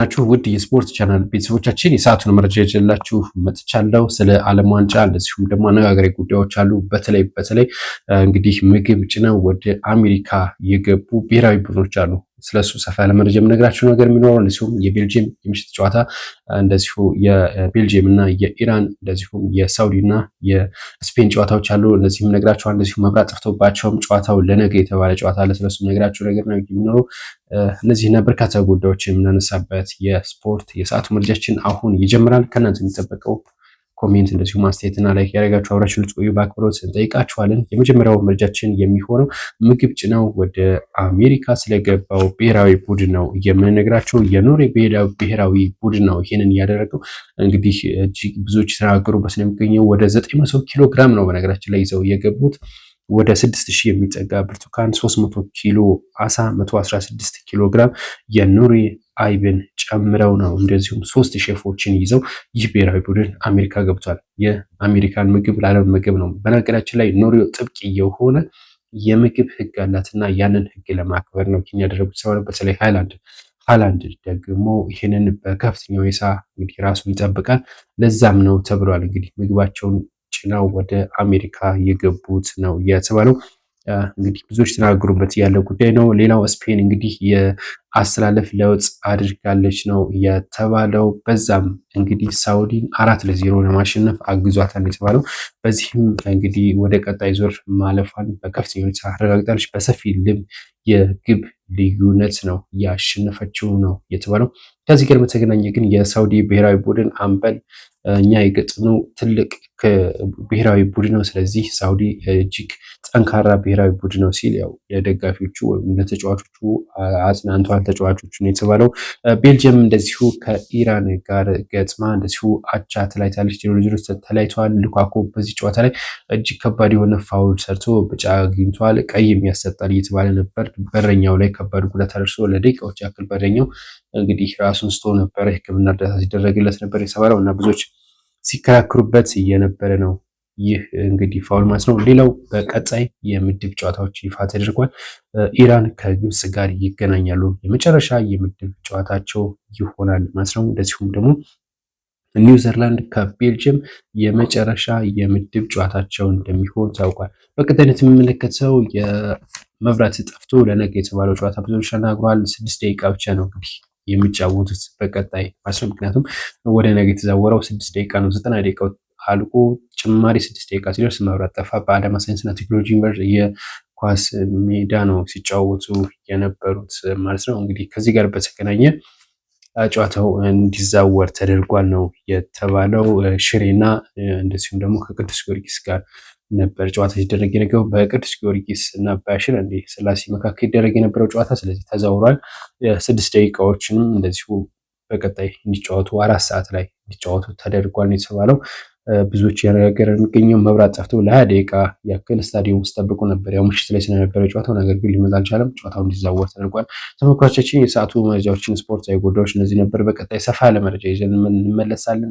ናችሁ ውድ የስፖርት ቻናል ቤተሰቦቻችን የሰዓቱን መረጃ ይዤላችሁ መጥቻለሁ። ስለ ዓለም ዋንጫ እንደዚሁም ደግሞ አነጋጋሪ ጉዳዮች አሉ። በተለይ እንግዲህ ምግብ ጭነው ወደ አሜሪካ የገቡ ብሔራዊ ቡድኖች አሉ። ስለሱ ሰፋ ያለ መረጃ የምነግራችሁ ነገር የሚኖረው እንደዚሁም የቤልጂየም የምሽት ጨዋታ እንደዚሁ የቤልጂየም እና የኢራን እንደዚሁም የሳውዲ እና የስፔን ጨዋታዎች አሉ። እነዚህ የምነግራችሁ እንደዚሁ መብራት ጠፍቶባቸውም ጨዋታው ለነገ የተባለ ጨዋታ አለ። ስለሱ የምነግራችሁ ነገር ነው የሚኖረው። እነዚህና በርካታ ጉዳዮችን የምናነሳበት የስፖርት የሰዓቱ መረጃችን አሁን ይጀምራል። ከእናንተ የሚጠበቀው ኮሜንት እንደዚሁ ማስተያየትና ላይክ ያደረጋችሁ አብራችሁ ልትቆዩ በአክብሮት እንጠይቃችኋለን። የመጀመሪያው መረጃችን የሚሆነው ምግብ ጭነው ወደ አሜሪካ ስለገባው ብሔራዊ ቡድን ነው የምንነግራቸው። የኖርዌይ ብሔራዊ ቡድን ነው ይህንን ያደረገው። እንግዲህ እጅግ ብዙዎች የተናገሩበት ነው የሚገኘው። ወደ 900 ኪሎ ግራም ነው በነገራችን ላይ ይዘው የገቡት። ወደ 6000 የሚጠጋ ብርቱካን፣ 300 ኪሎ አሳ፣ 116 ኪሎ ግራም የኖርዌይ አይብን ጨምረው ነው እንደዚሁም 3 ሼፎችን ይዘው ይህ ብሔራዊ ቡድን አሜሪካ ገብቷል። የአሜሪካን ምግብ ላለመመገብ ነው። በነገራችን ላይ ኖርዌይ ጥብቅ የሆነ የምግብ ህግ አላትና ያንን ህግ ለማክበር ነው ይህን ያደረጉት ሲሆን በተለይ ሃላንድ ደግሞ ይህንን በከፍተኛ ሁኔታ እንግዲህ ራሱን ይጠብቃል። ለዛም ነው ተብሏል እንግዲህ ምግባቸውን ጭነው ወደ አሜሪካ የገቡት ነው የተባለው። እንግዲህ ብዙዎች ተናገሩበት ያለ ጉዳይ ነው። ሌላው ስፔን እንግዲህ የአስተላለፍ ለውጥ አድርጋለች ነው የተባለው። በዛም እንግዲህ ሳውዲን 4-0 ለማሸነፍ አግዟታል የተባለው። በዚህም እንግዲህ ወደ ቀጣይ ዙር ማለፏን በከፍተኛ ሁኔታ አረጋግጣለች። በሰፊ የግብ ልዩነት ነው ያሸነፈችው ነው የተባለው። ከዚህ ጋር በተገናኘ ግን የሳውዲ ብሔራዊ ቡድን አምበል እኛ የገጠመው ትልቅ ብሔራዊ ቡድን ነው፣ ስለዚህ ሳውዲ እጅግ ጠንካራ ብሔራዊ ቡድን ነው ሲል ያው ለደጋፊዎቹ ወይም ለተጫዋቾቹ አጽናንቷል ተጫዋቾቹን የተባለው። ቤልጅየም እንደዚሁ ከኢራን ጋር ገጥማ እንደዚሁ አቻ ተለያይታለች። ሌሎች ተለያይተዋል። ሉካኮ በዚህ ጨዋታ ላይ እጅግ ከባድ የሆነ ፋውል ሰርቶ ቢጫ አግኝቷል። ቀይ የሚያሰጣል እየተባለ ነበር። በረኛው ላይ ከባድ ጉዳት አድርሶ ለደቂቃዎች ያክል በረኛው እንግዲህ ራሱን ስቶ ነበረ። ሕክምና እርዳታ ሲደረግለት ነበር የተባለው እና ብዙዎች ሲከራከሩበት እየነበረ ነው ይህ እንግዲህ ፋውል ማለት ነው። ሌላው በቀጣይ የምድብ ጨዋታዎች ይፋ ተደርጓል። ኢራን ከግብጽ ጋር ይገናኛሉ። የመጨረሻ የምድብ ጨዋታቸው ይሆናል ማለት ነው። እንደዚሁም ደግሞ ኒውዚላንድ ከቤልጅየም የመጨረሻ የምድብ ጨዋታቸው እንደሚሆን ታውቋል። በቀጣይነት የምንመለከተው የመብራት ጠፍቶ ለነገ የተባለው ጨዋታ ብዙዎች ተናግረዋል። 6 ደቂቃ ብቻ ነው እንግዲህ የሚጫወቱት በቀጣይ ማለት ነው። ምክንያቱም ወደ ነገ የተዛወረው 6 ደቂቃ ነው። 90 ደቂቃው አልቆ ጭማሪ 6 ደቂቃ ሲደርስ መብራት ጠፋ። በአዳማ ሳይንስና ቴክኖሎጂ ዩኒቨርሲቲ የኳስ ሜዳ ነው ሲጫወቱ የነበሩት ማለት ነው። እንግዲህ ከዚህ ጋር በተገናኘ ጨዋታው እንዲዛወር ተደርጓል ነው የተባለው። ሽሬና እንደዚሁም ደግሞ ከቅዱስ ጊዮርጊስ ጋር ነበር ጨዋታ ሲደረግ የነበረው። በቅዱስ ጊዮርጊስ እና በሽረ ስላሴ መካከል ይደረግ የነበረው ጨዋታ ስለዚህ ተዛውሯል። 6 ደቂቃዎችንም እንደዚሁ በቀጣይ እንዲጫወቱ 4 ሰዓት ላይ እንዲጫወቱ ተደርጓል ነው የተባለው። ብዙዎች ያነጋገረ የሚገኘው መብራት ጠፍቶ ለ20 ደቂቃ ያክል ስታዲየም ውስጥ ጠብቆ ነበር። ያው ምሽት ላይ ስለነበረ ጨዋታው ነገር ግን ሊመጣ አልቻለም። ጨዋታው እንዲዛወር ተደርጓል። ተመልካቾቻችን የሰዓቱ መረጃዎችን ስፖርታዊ ጉዳዮች እነዚህ ነበር። በቀጣይ ሰፋ ያለ መረጃ ይዘን እንመለሳለን።